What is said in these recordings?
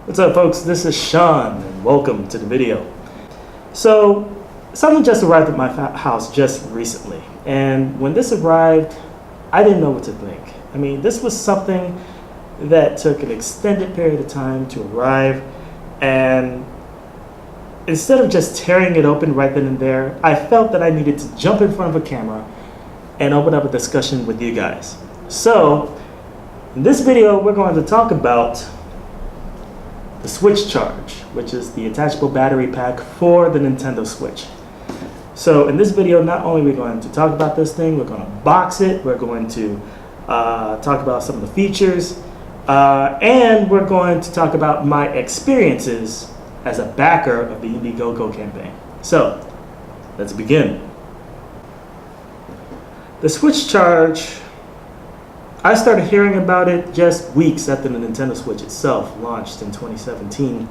What's up, folks? This is Sean and welcome to the video. So something just arrived at my house just recently, and when this arrived I didn't know what to think. I mean, this was something that took an extended period of time to arrive, and instead of just tearing it open right then and there, I felt that I needed to jump in front of a camera and open up a discussion with you guys. So in this video we're going to talk about the Switchcharge, which is the attachable battery pack for the Nintendo Switch. So in this video, not only are we going to talk about this thing, we're going to box it, we're going to talk about some of the features, and we're going to talk about my experiences as a backer of the Indiegogo campaign. So let's begin. The Switchcharge, I started hearing about it just weeks after the Nintendo Switch itself launched in 2017.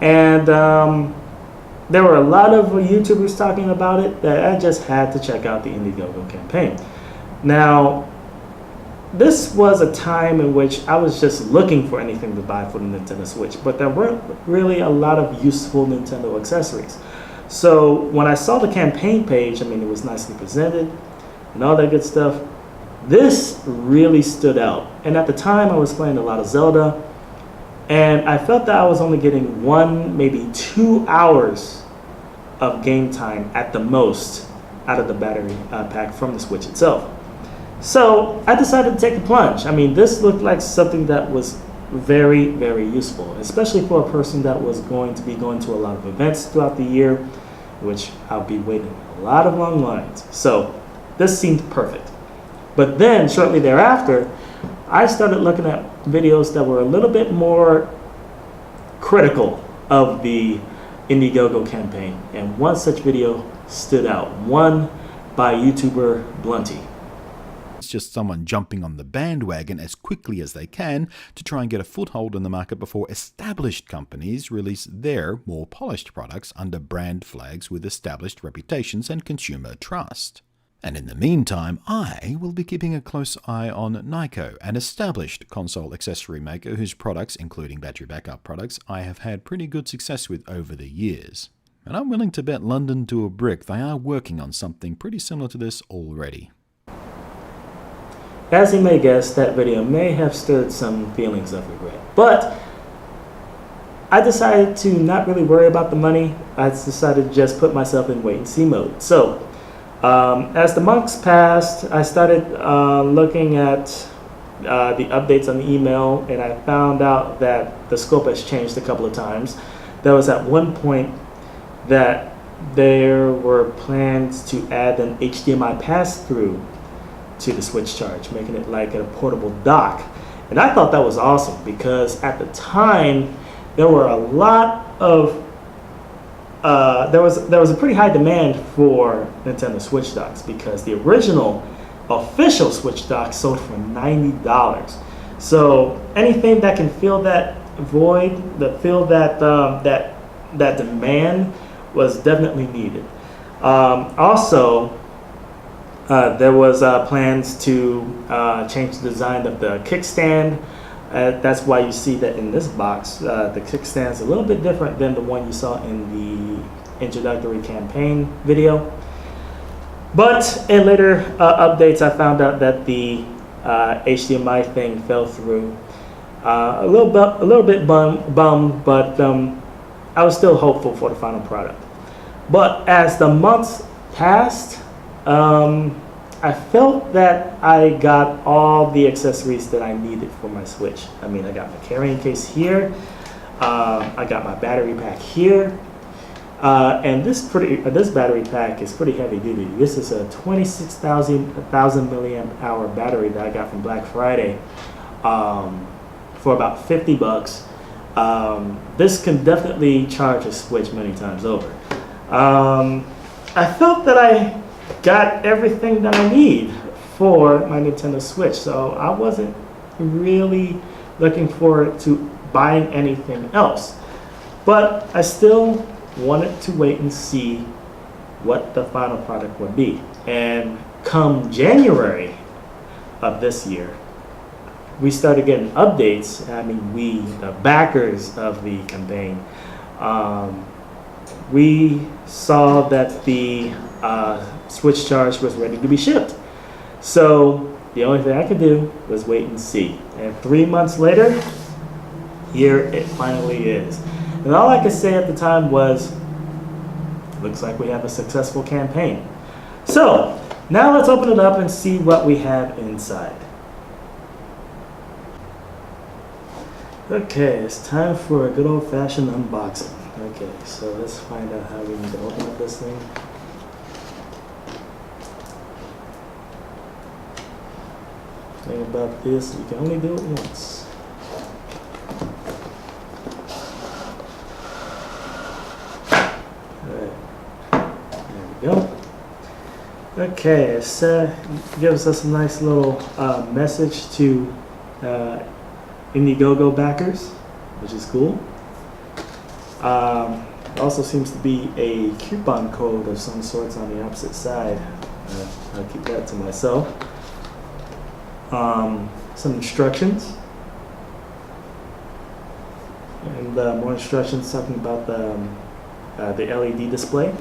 And there were a lot of YouTubers talking about it that I just had to check out the Indiegogo campaign. Now, this was a time in which I was just looking for anything to buy for the Nintendo Switch, but there weren't really a lot of useful Nintendo accessories. So when I saw the campaign page, I mean, it was nicely presented and all that good stuff. This really stood out, and at the time I was playing a lot of Zelda, and I felt that I was only getting 1, maybe 2 hours of game time at the most out of the battery pack from the Switch itself. So I decided to take the plunge. I mean, this looked like something that was very, very useful, especially for a person that was going to be going to a lot of events throughout the year, which I'll be waiting a lot of long lines. So this seemed perfect. But then, shortly thereafter, I started looking at videos that were a little bit more critical of the Indiegogo campaign. And one such video stood out, one by YouTuber Blunty. It's just someone jumping on the bandwagon as quickly as they can to try and get a foothold in the market before established companies release their more polished products under brand flags with established reputations and consumer trust. And in the meantime, I will be keeping a close eye on Nyko, an established console accessory maker whose products, including battery backup products, I have had pretty good success with over the years. And I'm willing to bet London to a brick they are working on something pretty similar to this already. As you may guess, that video may have stirred some feelings of regret. But I decided to not really worry about the money. I decided to just put myself in wait-and-see mode. So as the months passed, I started looking at the updates on the email, and I found out that the scope has changed a couple of times. There was at one point that there were plans to add an HDMI pass-through to the Switchcharge, making it like a portable dock. And I thought that was awesome because at the time there were a lot of there was a pretty high demand for Nintendo Switch docks because the original official Switch dock sold for $90. So anything that can fill that void, that fill that that demand, was definitely needed. Also, there was plans to change the design of the kickstand. That's why you see that in this box, the kickstand is a little bit different than the one you saw in the introductory campaign video. But in later updates, I found out that the HDMI thing fell through. A little bit bummed, but I was still hopeful for the final product. But as the months passed, I felt that I got all the accessories that I needed for my Switch. I mean, I got my carrying case here, I got my battery pack here, and this battery pack is pretty heavy duty. This is a 26,000 milliamp hour battery that I got from Black Friday for about $50. This can definitely charge a Switch many times over. I felt that I got everything that I need for my Nintendo Switch, so I wasn't really looking forward to buying anything else. But I still wanted to wait and see what the final product would be. And come January of this year, we started getting updates. I mean, we, the backers of the campaign, we saw that the Switchcharge was ready to be shipped. So the only thing I could do was wait and see. And 3 months later, here it finally is. And all I could say at the time was, looks like we have a successful campaign. So now let's open it up and see what we have inside. Okay, it's time for a good old-fashioned unboxing. Okay, so let's find out how we need to open up this thing. Thing about this, you can only do it once. Alright, there we go. Okay, it gives us a nice little message to Indiegogo backers, which is cool. Also seems to be a coupon code of some sorts on the opposite side. I'll keep that to myself. Some instructions, and more instructions talking about the LED display.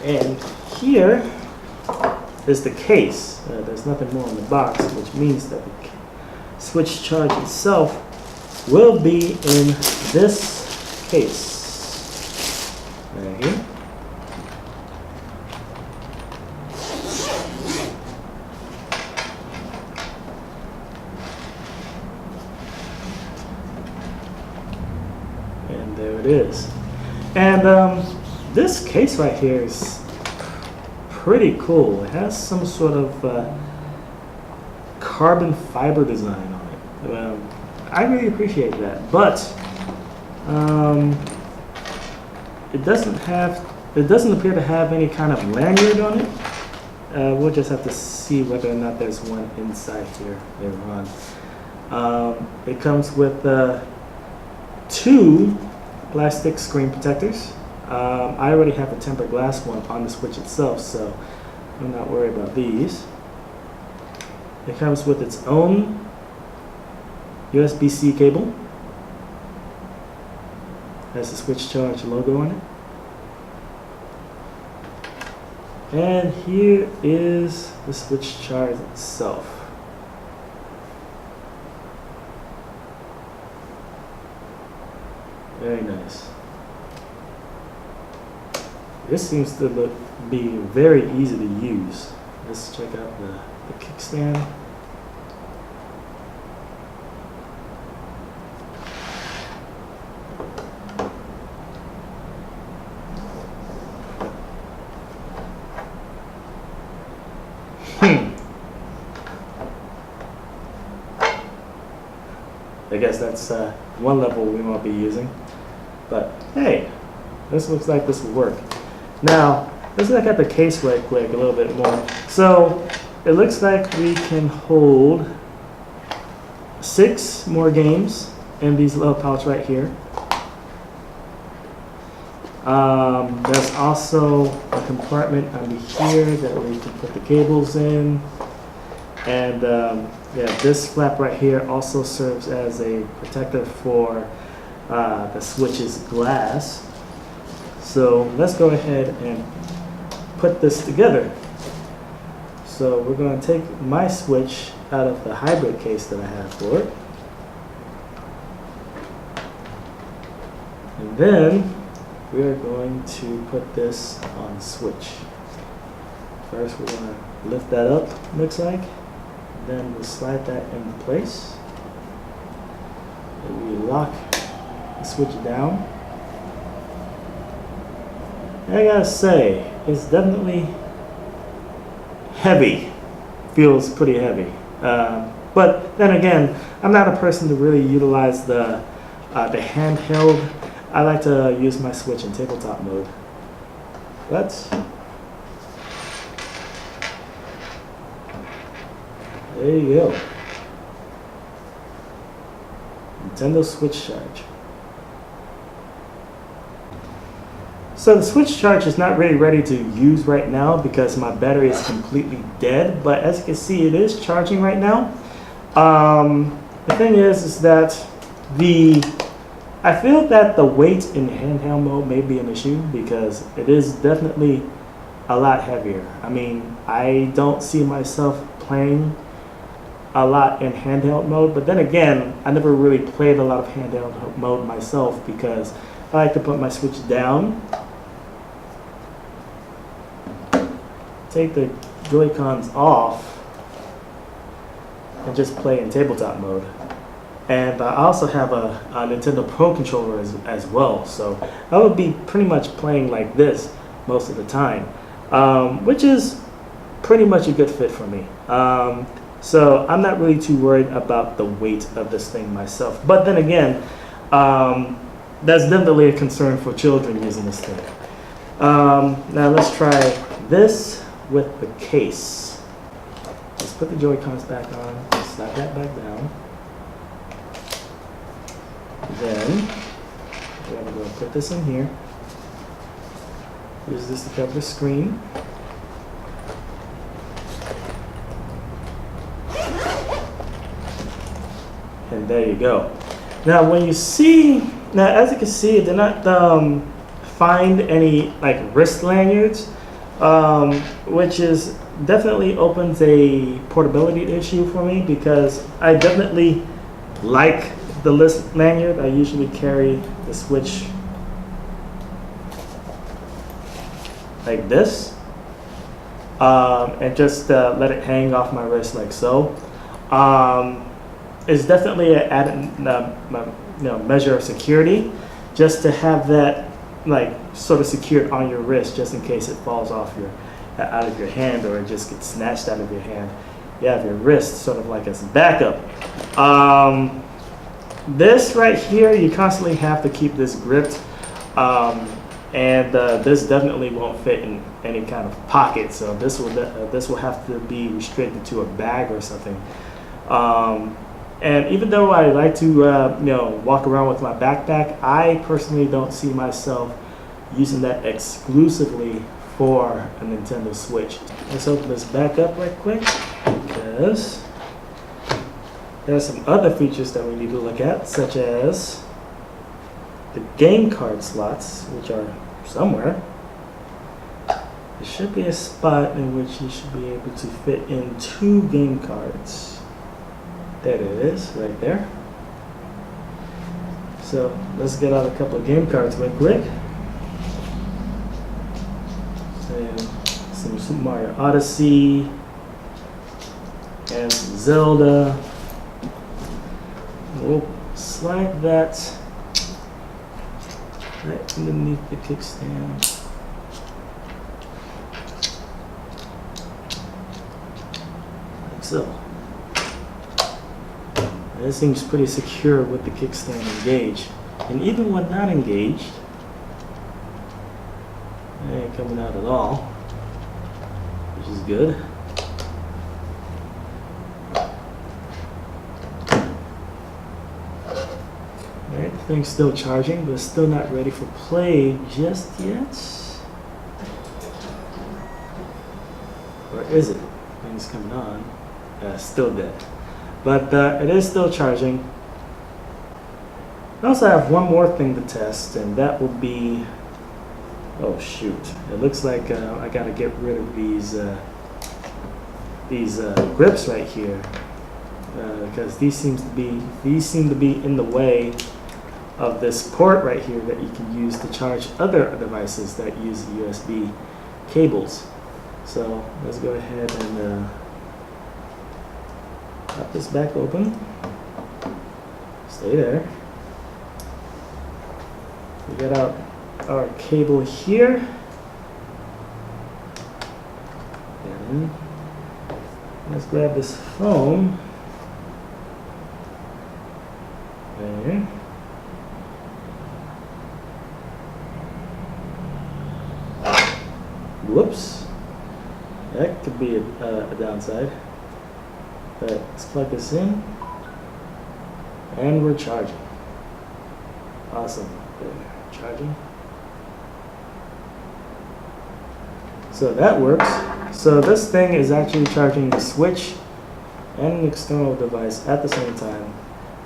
And here is the case. There's nothing more in the box, which means that the Switchcharge itself will be in this case right here. And there it is. And this case right here is pretty cool. It has some sort of carbon fiber design on it. I really appreciate that, but it doesn't appear to have any kind of lanyard on it. We'll just have to see whether or not there's one inside here later on. It comes with 2 plastic screen protectors. I already have a tempered glass one on the Switch itself, so I'm not worried about these. It comes with its own USB-C cable. Has the Switchcharge logo on it. And here is the Switchcharge itself. Very nice. This seems to be very easy to use. Let's check out the kickstand. I guess that's one level we won't be using. But hey, this looks like this will work. Now, let's look at the case right quick a little bit more. So, it looks like we can hold 6 more games in these little pouch right here. There's also a compartment under here that we can put the cables in. And yeah, this flap right here also serves as a protector for the Switch's glass. So let's go ahead and put this together. So we're going to take my Switch out of the hybrid case that I have for it. And then we are going to put this on the Switch. First we're going to lift that up, looks like. Then we'll slide that into place. And we lock the Switch down. And I gotta say, it's definitely heavy. Feels pretty heavy. But then again, I'm not a person to really utilize the handheld. I like to use my Switch in tabletop mode. But there you go. Nintendo Switchcharge. So the Switchcharge is not really ready to use right now because my battery is completely dead, but as you can see, it is charging right now. The thing is that I feel that the weight in handheld mode may be an issue because it is definitely a lot heavier. I mean, I don't see myself playing a lot in handheld mode, but then again, I never really played a lot of handheld mode myself because I like to put my Switch down, take the Joy-Cons off, and just play in tabletop mode. And I also have a Nintendo Pro controller as well, so I would be pretty much playing like this most of the time, which is pretty much a good fit for me. So I'm not really too worried about the weight of this thing myself. But then again, that's definitely a concern for children using this thing. Now let's try this with the case. Let's put the Joy-Cons back on, slap that back down. Then we're going to go put this in here. Use this to cover the screen. And there you go. Now when you see, now as you can see, it did not find any like wrist lanyards, which is definitely opens a portability issue for me because I definitely like the wrist lanyard. I usually carry the Switch like this, and just let it hang off my wrist like so. It's definitely an added measure of security, just to have that like sort of secured on your wrist, just in case it falls off out of your hand or it just gets snatched out of your hand. You have your wrist sort of like as backup. This right here, you constantly have to keep this gripped, and this definitely won't fit in any kind of pocket. So this will have to be restricted to a bag or something. And even though I like to walk around with my backpack, I personally don't see myself using that exclusively for a Nintendo Switch. Let's open this back up right quick because there are some other features that we need to look at, such as the game card slots, which are somewhere. There should be a spot in which you should be able to fit in 2 game cards. There it is, right there. So let's get out a couple of game cards real quick. So, some Super Mario Odyssey and some Zelda. We'll slide that right underneath the kickstand. Like so. This seems pretty secure with the kickstand engaged. And even when not engaged, it ain't coming out at all, which is good. Alright, the thing's still charging, but it's still not ready for play just yet. Or is it? Thing's coming on. Still dead. But it is still charging. I also have one more thing to test, and that will be, oh shoot, it looks like I gotta get rid of these grips right here, because these seem to be in the way of this port right here that you can use to charge other devices that use USB cables. So let's go ahead and pop this back open. Stay there. We got out our cable here. And let's grab this phone. There. Whoops. That could be a downside. But let's plug this in, and we're charging. Awesome. Charging. So that works. So this thing is actually charging the Switch and an external device at the same time.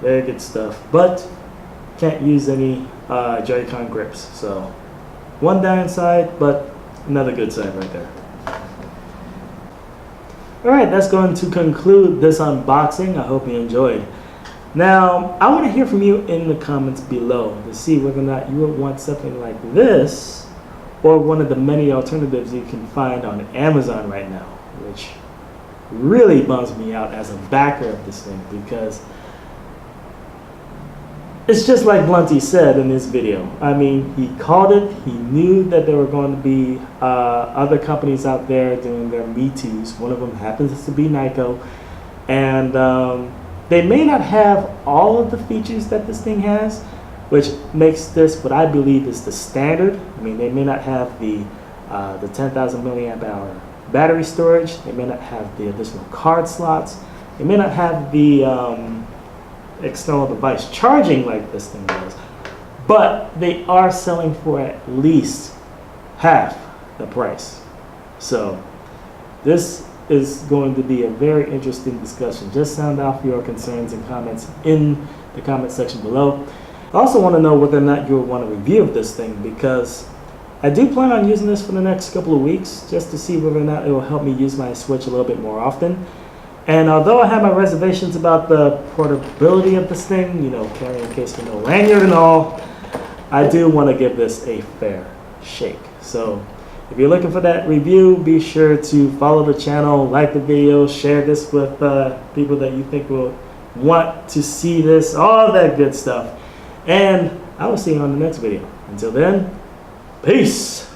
Very good stuff, but can't use any Joy-Con grips. So one downside, but another good side right there. Alright, that's going to conclude this unboxing. I hope you enjoyed. Now, I want to hear from you in the comments below to see whether or not you would want something like this or one of the many alternatives you can find on Amazon right now, which really bums me out as a backer of this thing, because it's just like Blunty said in this video. I mean, he called it. He knew that there were going to be other companies out there doing their Me Too's. One of them happens to be Nyko. And they may not have all of the features that this thing has, which makes this what I believe is the standard. I mean, they may not have the 10,000 milliamp hour battery storage. They may not have the additional card slots. They may not have the external device charging like this thing does, but they are selling for at least half the price. So this is going to be a very interesting discussion. Just sound off your concerns and comments in the comment section below. I also want to know whether or not you'll want a review of this thing, because I do plan on using this for the next couple of weeks just to see whether or not it will help me use my Switch a little bit more often. And although I have my reservations about the portability of this thing, you know, carrying a case with no lanyard and all, I do want to give this a fair shake. So if you're looking for that review, be sure to follow the channel, like the video, share this with people that you think will want to see this, all that good stuff. And I will see you on the next video. Until then, peace.